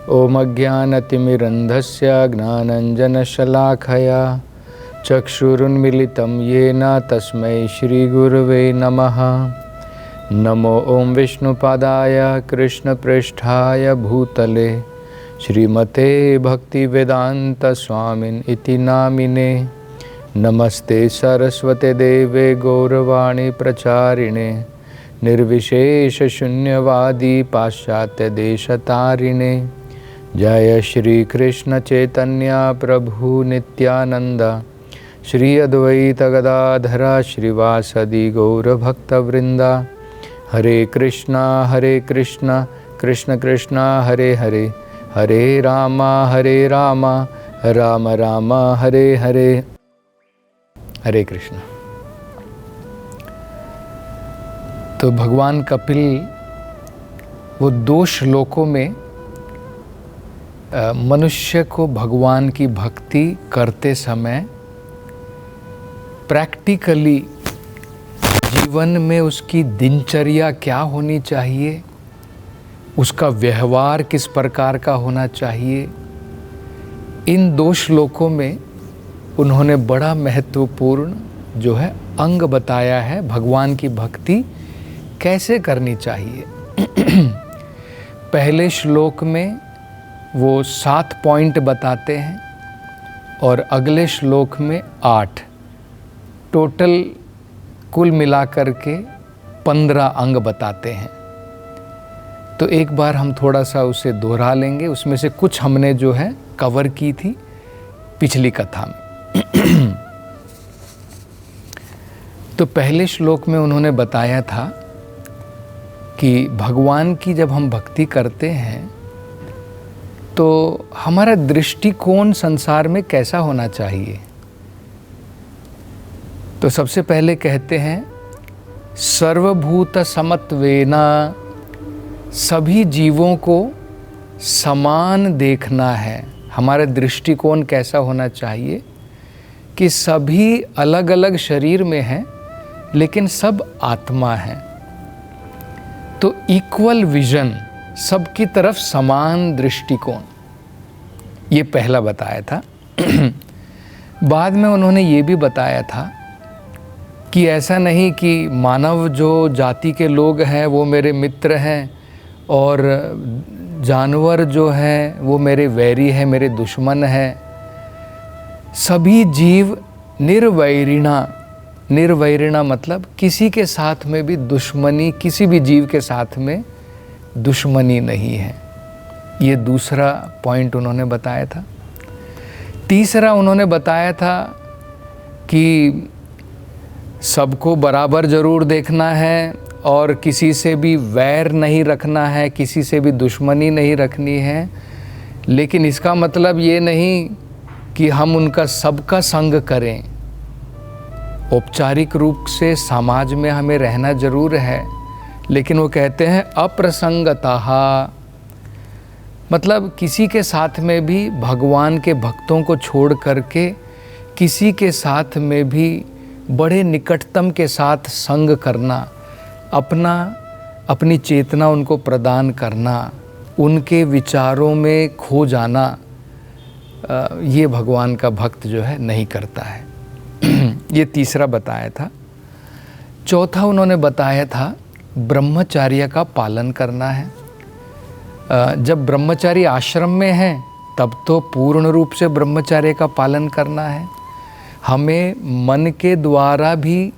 ओम अज्ञानतिमिरन्धस्य ज्ञानाञ्जनशलाखया चक्षुरुन्मीलितं येन तस्मै श्रीगुरवे नमः। नमो ओम विष्णुपादाय कृष्णप्रेष्ठाय भूतले श्रीमते भक्तिवेदांत स्वामिन् इति नामिने। नमस्ते सरस्वते देवे गौरवाणी प्रचारिणे निर्विशेष शून्यवादी पाश्चात्य देशतारिणे। जय श्री कृष्ण चैतन्य प्रभु नित्यानंद श्री अद्वैत गदाधर श्रीवासदि गौरभक्तवृंदा। हरे कृष्णा कृष्ण कृष्णा हरे हरे, हरे राम राम राम हरे हरे। हरे कृष्ण। तो भगवान कपिल वो 2 श्लोकों में मनुष्य को भगवान की भक्ति करते समय प्रैक्टिकली जीवन में उसकी दिनचर्या क्या होनी चाहिए, उसका व्यवहार किस प्रकार का होना चाहिए, इन 2 श्लोकों में उन्होंने बड़ा महत्वपूर्ण जो है अंग बताया है भगवान की भक्ति कैसे करनी चाहिए। पहले श्लोक में वो 7 पॉइंट बताते हैं और अगले श्लोक में 8, टोटल कुल मिलाकर के 15 अंग बताते हैं। तो एक बार हम थोड़ा सा उसे दोहरा लेंगे, उसमें से कुछ हमने जो है कवर की थी पिछली कथा में। तो पहले श्लोक में उन्होंने बताया था कि भगवान की जब हम भक्ति करते हैं तो हमारा दृष्टिकोण संसार में कैसा होना चाहिए। तो सबसे पहले कहते हैं सर्वभूत समत्वेना, सभी जीवों को समान देखना है। हमारा दृष्टिकोण कैसा होना चाहिए कि सभी अलग अलग शरीर में हैं लेकिन सब आत्मा है। तो इक्वल विजन, सबकी तरफ समान दृष्टिकोण, ये पहला बताया था। बाद में उन्होंने ये भी बताया था कि ऐसा नहीं कि मानव जो जाति के लोग हैं वो मेरे मित्र हैं और जानवर जो हैं वो मेरे वैरी हैं, मेरे दुश्मन हैं। सभी जीव निर्वैरिणा मतलब किसी के साथ में भी दुश्मनी, किसी भी जीव के साथ में दुश्मनी नहीं है। ये दूसरा पॉइंट उन्होंने बताया था। तीसरा उन्होंने बताया था कि सबको बराबर ज़रूर देखना है और किसी से भी वैर नहीं रखना है, किसी से भी दुश्मनी नहीं रखनी है। लेकिन इसका मतलब ये नहीं कि हम उनका सबका संग करें। औपचारिक रूप से समाज में हमें रहना जरूर है, लेकिन वो कहते हैं अप्रसंगतः, मतलब किसी के साथ में भी भगवान के भक्तों को छोड़ करके किसी के साथ में भी बड़े निकटतम के साथ संग करना, अपनी चेतना उनको प्रदान करना, उनके विचारों में खो जाना, ये भगवान का भक्त जो है नहीं करता है। ये तीसरा बताया था। चौथा उन्होंने बताया था ब्रह्मचर्य का पालन करना है। जब ब्रह्मचारी आश्रम में हैं तब तो पूर्ण रूप से ब्रह्मचर्य का पालन करना है। हमें मन के द्वारा भी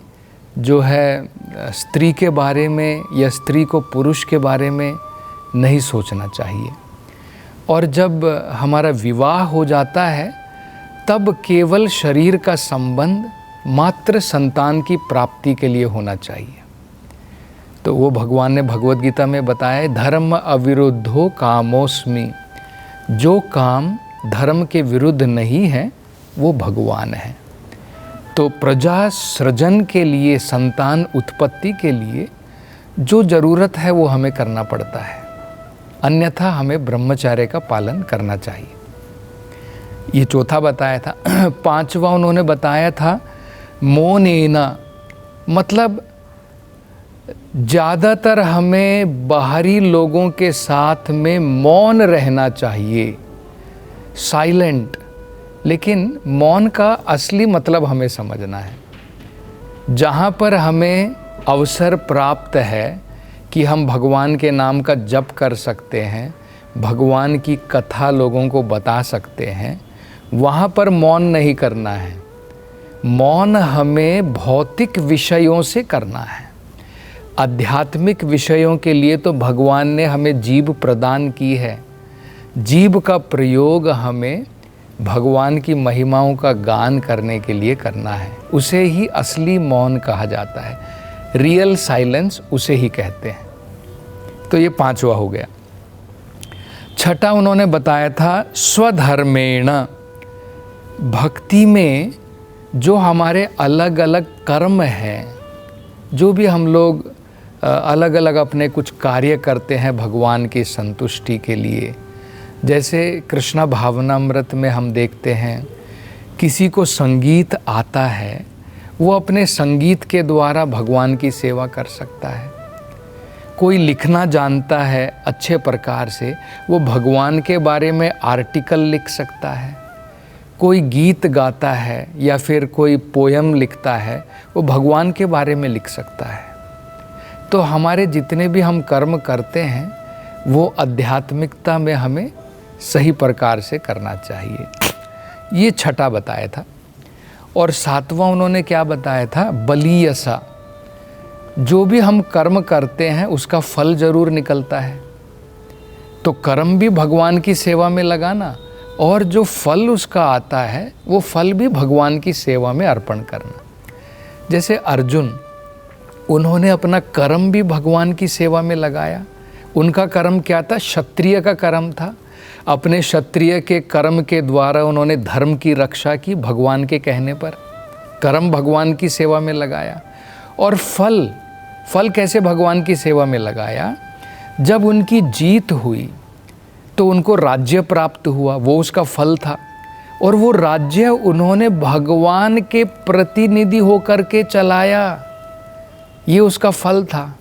जो है स्त्री के बारे में या स्त्री को पुरुष के बारे में नहीं सोचना चाहिए। और जब हमारा विवाह हो जाता है तब केवल शरीर का संबंध मात्र संतान की प्राप्ति के लिए होना चाहिए। तो वो भगवान ने भगवद गीता में बताया, धर्म अविरुद्धो कामोस्मि, जो काम धर्म के विरुद्ध नहीं है वो भगवान है। तो प्रजा सृजन के लिए, संतान उत्पत्ति के लिए जो ज़रूरत है वो हमें करना पड़ता है, अन्यथा हमें ब्रह्मचर्य का पालन करना चाहिए। ये चौथा बताया था। पांचवा उन्होंने बताया था मौनेना, मतलब ज़्यादातर हमें बाहरी लोगों के साथ में मौन रहना चाहिए, साइलेंट। लेकिन मौन का असली मतलब हमें समझना है। जहाँ पर हमें अवसर प्राप्त है कि हम भगवान के नाम का जप कर सकते हैं, भगवान की कथा लोगों को बता सकते हैं, वहाँ पर मौन नहीं करना है। मौन हमें भौतिक विषयों से करना है। आध्यात्मिक विषयों के लिए तो भगवान ने हमें जीभ प्रदान की है। जीभ का प्रयोग हमें भगवान की महिमाओं का गान करने के लिए करना है। उसे ही असली मौन कहा जाता है, रियल साइलेंस उसे ही कहते हैं। तो ये 5वां हो गया। 6ठा उन्होंने बताया था स्वधर्मेण। भक्ति में जो हमारे अलग अलग कर्म हैं, जो भी हम लोग अलग अलग अपने कुछ कार्य करते हैं भगवान की संतुष्टि के लिए, जैसे कृष्णा भावनामृत में हम देखते हैं किसी को संगीत आता है, वो अपने संगीत के द्वारा भगवान की सेवा कर सकता है। कोई लिखना जानता है अच्छे प्रकार से, वो भगवान के बारे में आर्टिकल लिख सकता है। कोई गीत गाता है या फिर कोई पोयम लिखता है, वो भगवान के बारे में लिख सकता है। तो हमारे जितने भी हम कर्म करते हैं वो आध्यात्मिकता में हमें सही प्रकार से करना चाहिए। ये 6ठा बताया था। और 7वां उन्होंने क्या बताया था? बलीयसा। जो भी हम कर्म करते हैं उसका फल जरूर निकलता है, तो कर्म भी भगवान की सेवा में लगाना, और जो फल उसका आता है वो फल भी भगवान की सेवा में अर्पण करना। जैसे अर्जुन, उन्होंने अपना कर्म भी भगवान की सेवा में लगाया। उनका कर्म क्या था? क्षत्रिय का कर्म था। अपने क्षत्रिय के कर्म के द्वारा उन्होंने धर्म की रक्षा की भगवान के कहने पर। कर्म भगवान की सेवा में लगाया। और फल कैसे भगवान की सेवा में लगाया? जब उनकी जीत हुई तो उनको राज्य प्राप्त हुआ, वो उसका फल था। और वो राज्य उन्होंने भगवान के प्रतिनिधि होकर के चलाया, ये उसका फल था।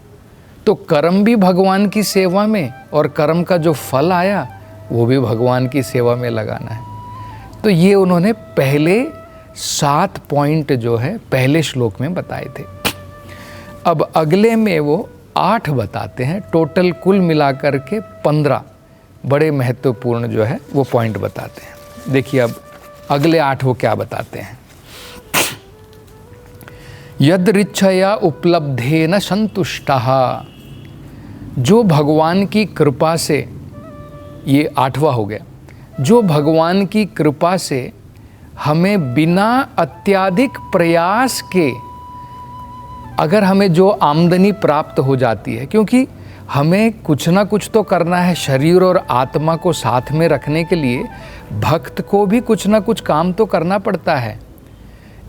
तो कर्म भी भगवान की सेवा में, और कर्म का जो फल आया वो भी भगवान की सेवा में लगाना है। तो ये उन्होंने पहले 7 पॉइंट जो है पहले श्लोक में बताए थे। अब अगले में वो 8 बताते हैं। टोटल कुल मिलाकर के 15 बड़े महत्वपूर्ण जो है वो पॉइंट बताते हैं। देखिए अब अगले 8 वो क्या बताते हैं। यदृच्छया उपलब्धेन संतुष्टः। जो भगवान की कृपा से, ये 8वां हो गया, जो भगवान की कृपा से हमें बिना अत्यधिक प्रयास के अगर हमें जो आमदनी प्राप्त हो जाती है, क्योंकि हमें कुछ ना कुछ तो करना है शरीर और आत्मा को साथ में रखने के लिए, भक्त को भी कुछ ना कुछ काम तो करना पड़ता है।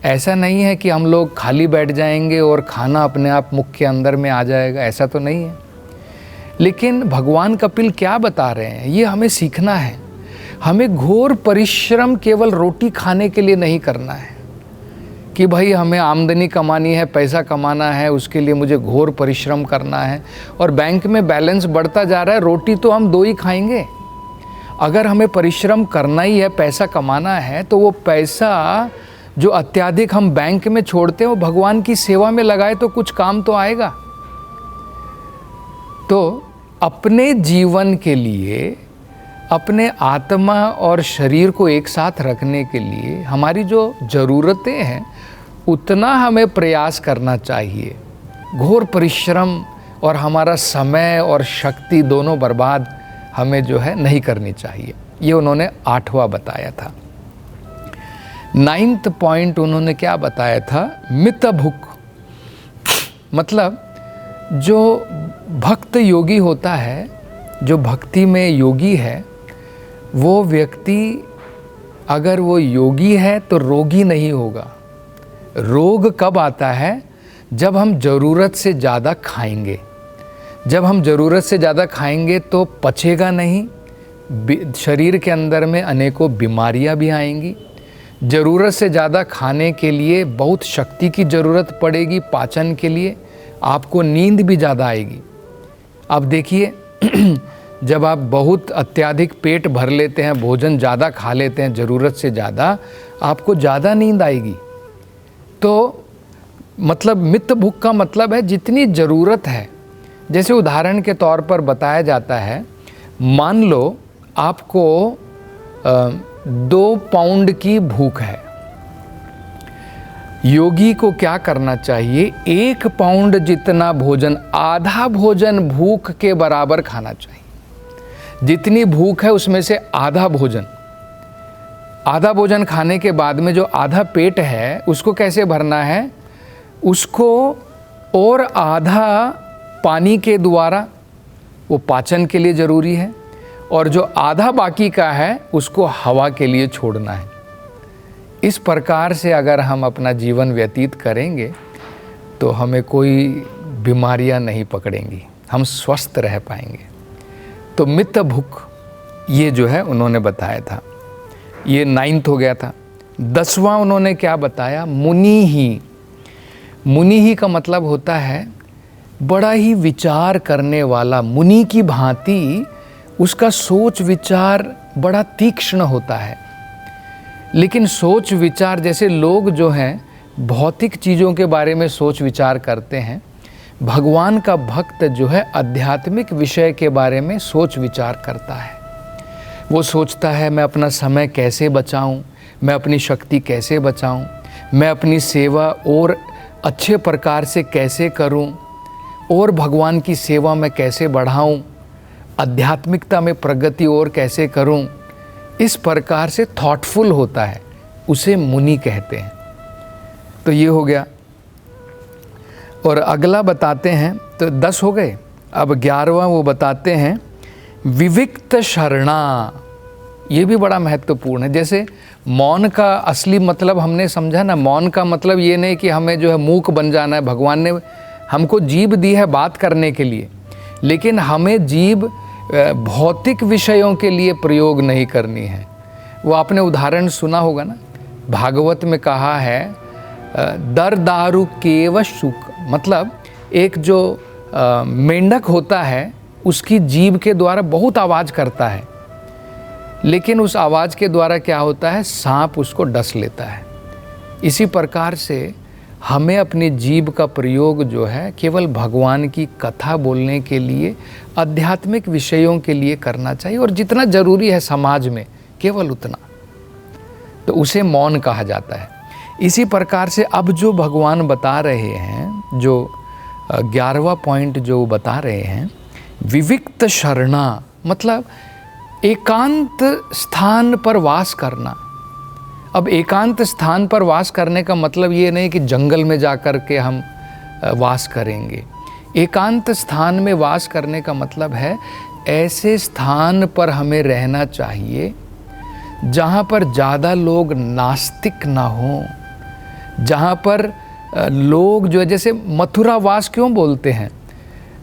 ऐसा नहीं है कि हम लोग खाली बैठ जाएंगे और खाना अपने आप मुख के अंदर में आ जाएगा, ऐसा तो नहीं है। लेकिन भगवान कपिल क्या बता रहे हैं, ये हमें सीखना है। हमें घोर परिश्रम केवल रोटी खाने के लिए नहीं करना है कि भाई हमें आमदनी कमानी है, पैसा कमाना है, उसके लिए मुझे घोर परिश्रम करना है और बैंक में बैलेंस बढ़ता जा रहा है, रोटी तो हम 2 ही खाएंगे। अगर हमें परिश्रम करना ही है, पैसा कमाना है, तो वो पैसा जो अत्यधिक हम बैंक में छोड़ते हैं वो भगवान की सेवा में लगाए तो कुछ काम तो आएगा। तो अपने जीवन के लिए, अपने आत्मा और शरीर को एक साथ रखने के लिए हमारी जो ज़रूरतें हैं उतना हमें प्रयास करना चाहिए। घोर परिश्रम और हमारा समय और शक्ति दोनों बर्बाद हमें जो है नहीं करनी चाहिए। ये उन्होंने 8वां बताया था। 9th पॉइंट उन्होंने क्या बताया था? मित भुक। मतलब जो भक्त योगी होता है, जो भक्ति में योगी है, वो व्यक्ति अगर वो योगी है तो रोगी नहीं होगा। रोग कब आता है? जब हम ज़रूरत से ज़्यादा खाएंगे। जब हम ज़रूरत से ज़्यादा खाएंगे तो पचेगा नहीं, शरीर के अंदर में अनेकों बीमारियां भी आएंगी। ज़रूरत से ज़्यादा खाने के लिए बहुत शक्ति की ज़रूरत पड़ेगी पाचन के लिए, आपको नींद भी ज़्यादा आएगी। अब देखिए जब आप बहुत अत्यधिक पेट भर लेते हैं, भोजन ज़्यादा खा लेते हैं ज़रूरत से ज़्यादा, आपको ज़्यादा नींद आएगी। तो मतलब मित भूख का मतलब है जितनी ज़रूरत है। जैसे उदाहरण के तौर पर बताया जाता है, मान लो आपको 2 पाउंड की भूख है, योगी को क्या करना चाहिए, 1 पाउंड जितना भोजन, आधा भोजन भूख के बराबर खाना चाहिए। जितनी भूख है उसमें से आधा भोजन खाने के बाद में जो आधा पेट है उसको कैसे भरना है, उसको और आधा पानी के द्वारा, वो पाचन के लिए ज़रूरी है, और जो आधा बाकी का है उसको हवा के लिए छोड़ना है। इस प्रकार से अगर हम अपना जीवन व्यतीत करेंगे तो हमें कोई बीमारियां नहीं पकड़ेंगी, हम स्वस्थ रह पाएंगे। तो मित भूख ये जो है उन्होंने बताया था, ये 9th हो गया था। 10वां उन्होंने क्या बताया, मुनि ही। मुनि ही का मतलब होता है बड़ा ही विचार करने वाला, मुनि की भांति उसका सोच विचार बड़ा तीक्ष्ण होता है। लेकिन सोच विचार, जैसे लोग जो हैं भौतिक चीज़ों के बारे में सोच विचार करते हैं, भगवान का भक्त जो है आध्यात्मिक विषय के बारे में सोच विचार करता है। वो सोचता है मैं अपना समय कैसे बचाऊं, मैं अपनी शक्ति कैसे बचाऊं, मैं अपनी सेवा और अच्छे प्रकार से कैसे करूं, और भगवान की सेवा में कैसे बढ़ाऊं, आध्यात्मिकता में प्रगति और कैसे करूं। इस प्रकार से थॉटफुल होता है, उसे मुनि कहते हैं। तो ये हो गया। और अगला बताते हैं, तो 10 हो गए। अब 11वां वो बताते हैं विविक्त शरणा। ये भी बड़ा महत्वपूर्ण है। जैसे मौन का असली मतलब हमने समझा ना, मौन का मतलब ये नहीं कि हमें जो है मूक बन जाना है। भगवान ने हमको जीभ दी है बात करने के लिए, लेकिन हमें जीभ भौतिक विषयों के लिए प्रयोग नहीं करनी है। वो आपने उदाहरण सुना होगा ना, भागवत में कहा है दर दारू केव शुक, मतलब एक जो मेंढक होता है उसकी जीभ के द्वारा बहुत आवाज़ करता है, लेकिन उस आवाज़ के द्वारा क्या होता है, सांप उसको डस लेता है। इसी प्रकार से हमें अपनी जीभ का प्रयोग जो है केवल भगवान की कथा बोलने के लिए, आध्यात्मिक विषयों के लिए करना चाहिए, और जितना ज़रूरी है समाज में केवल उतना, तो उसे मौन कहा जाता है। इसी प्रकार से अब जो भगवान बता रहे हैं, जो 11वां पॉइंट जो बता रहे हैं, विविक्त शरणा मतलब एकांत स्थान पर वास करना। अब एकांत स्थान पर वास करने का मतलब ये नहीं कि जंगल में जाकर के हम वास करेंगे। एकांत स्थान में वास करने का मतलब है ऐसे स्थान पर हमें रहना चाहिए जहाँ पर ज़्यादा लोग नास्तिक ना हो, जहाँ पर लोग जो है, जैसे मथुरा वास क्यों बोलते हैं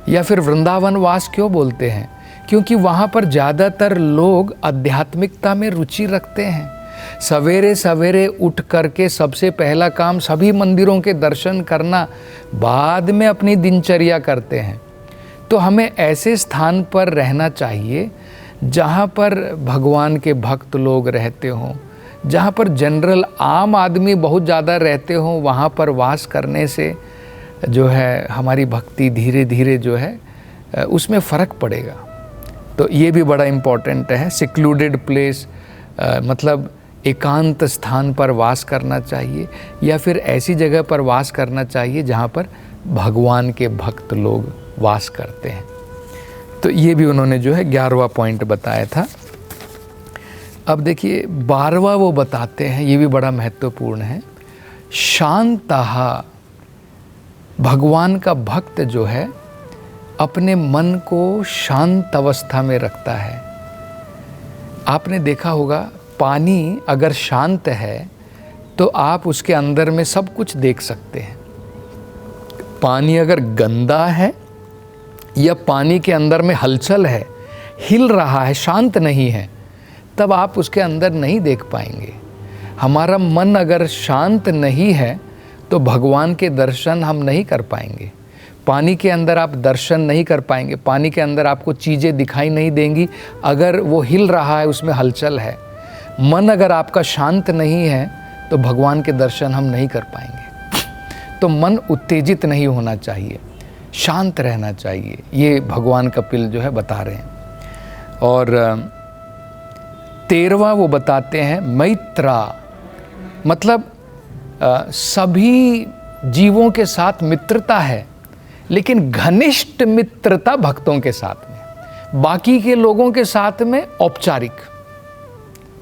या फिर वृंदावन वास क्यों बोलते हैं, क्योंकि वहाँ पर ज़्यादातर लोग आध्यात्मिकता में रुचि रखते हैं। सवेरे सवेरे उठ करके सबसे पहला काम सभी मंदिरों के दर्शन करना, बाद में अपनी दिनचर्या करते हैं। तो हमें ऐसे स्थान पर रहना चाहिए जहाँ पर भगवान के भक्त लोग रहते हों, जहाँ पर जनरल आम आदमी बहुत ज़्यादा रहते हों। वहाँ पर वास करने से जो है हमारी भक्ति धीरे धीरे जो है उसमें फ़र्क पड़ेगा। तो ये भी बड़ा इम्पोर्टेंट है। सिक्लूडेड प्लेस मतलब एकांत स्थान पर वास करना चाहिए, या फिर ऐसी जगह पर वास करना चाहिए जहाँ पर भगवान के भक्त लोग वास करते हैं। तो ये भी उन्होंने जो है 11वां पॉइंट बताया था। अब देखिए 12वां वो बताते हैं, ये भी बड़ा महत्वपूर्ण है, शांतः। भगवान का भक्त जो है अपने मन को शांत अवस्था में रखता है। आपने देखा होगा पानी अगर शांत है तो आप उसके अंदर में सब कुछ देख सकते हैं। पानी अगर गंदा है या पानी के अंदर में हलचल है, हिल रहा है, शांत नहीं है, तब आप उसके अंदर नहीं देख पाएंगे। हमारा मन अगर शांत नहीं है तो भगवान के दर्शन हम नहीं कर पाएंगे। पानी के अंदर आप दर्शन नहीं कर पाएंगे, पानी के अंदर आपको चीज़ें दिखाई नहीं देंगी अगर वो हिल रहा है, उसमें हलचल है। मन अगर आपका शांत नहीं है तो भगवान के दर्शन हम नहीं कर पाएंगे। तो मन उत्तेजित नहीं होना चाहिए, शांत रहना चाहिए, ये भगवान कपिल जो है बता रहे हैं। और 13वां वो बताते हैं मैत्रा, मतलब सभी जीवों के साथ मित्रता है, लेकिन घनिष्ठ मित्रता भक्तों के साथ में, बाकी के लोगों के साथ में औपचारिक,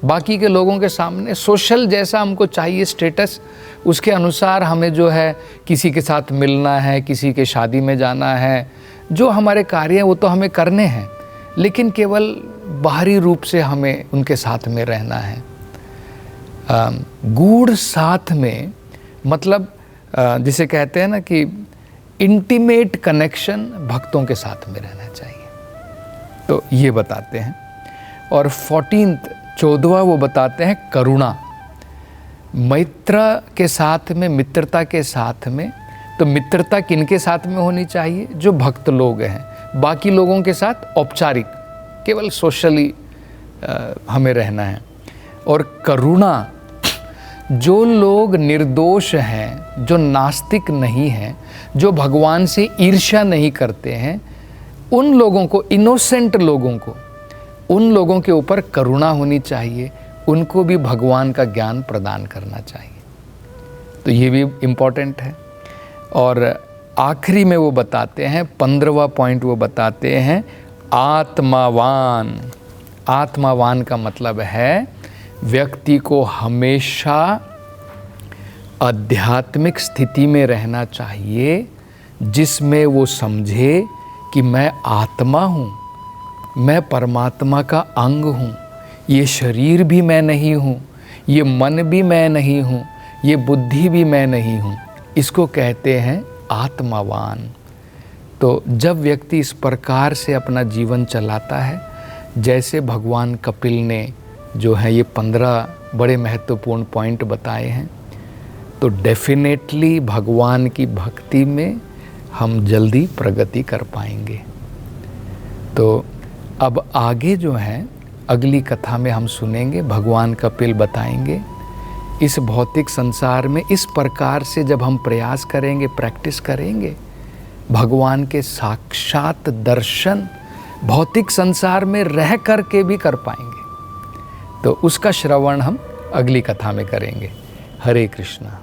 बाकी के लोगों के सामने सोशल जैसा हमको चाहिए स्टेटस, उसके अनुसार हमें जो है किसी के साथ मिलना है, किसी के शादी में जाना है, जो हमारे कार्य हैं वो तो हमें करने हैं, लेकिन केवल बाहरी रूप से हमें उनके साथ में रहना है। गूढ़ साथ में मतलब जिसे कहते हैं ना कि इंटीमेट कनेक्शन भक्तों के साथ में रहना चाहिए, तो ये बताते हैं। और 14वां वो बताते हैं करुणा, मैत्र के साथ में, मित्रता के साथ में। तो मित्रता किनके साथ में होनी चाहिए? जो भक्त लोग हैं, बाकी लोगों के साथ औपचारिक, केवल सोशली हमें रहना है। और करुणा, जो लोग निर्दोष हैं, जो नास्तिक नहीं हैं, जो भगवान से ईर्ष्या नहीं करते हैं, उन लोगों को, इनोसेंट लोगों को, उन लोगों के ऊपर करुणा होनी चाहिए, उनको भी भगवान का ज्ञान प्रदान करना चाहिए। तो ये भी इम्पोर्टेंट है। और आखिरी में वो बताते हैं, 15वां पॉइंट वो बताते हैं आत्मावान। आत्मावान का मतलब है व्यक्ति को हमेशा आध्यात्मिक स्थिति में रहना चाहिए, जिसमें वो समझे कि मैं आत्मा हूँ, मैं परमात्मा का अंग हूँ, ये शरीर भी मैं नहीं हूँ, ये मन भी मैं नहीं हूँ, ये बुद्धि भी मैं नहीं हूँ। इसको कहते हैं आत्मावान। तो जब व्यक्ति इस प्रकार से अपना जीवन चलाता है, जैसे भगवान कपिल ने जो है ये 15 बड़े महत्वपूर्ण पॉइंट बताए हैं, तो डेफिनेटली भगवान की भक्ति में हम जल्दी प्रगति कर पाएंगे। तो अब आगे जो है अगली कथा में हम सुनेंगे, भगवान कपिल बताएंगे इस भौतिक संसार में इस प्रकार से जब हम प्रयास करेंगे, प्रैक्टिस करेंगे, भगवान के साक्षात दर्शन भौतिक संसार में रह कर के भी कर पाएंगे। तो उसका श्रवण हम अगली कथा में करेंगे। हरे कृष्णा।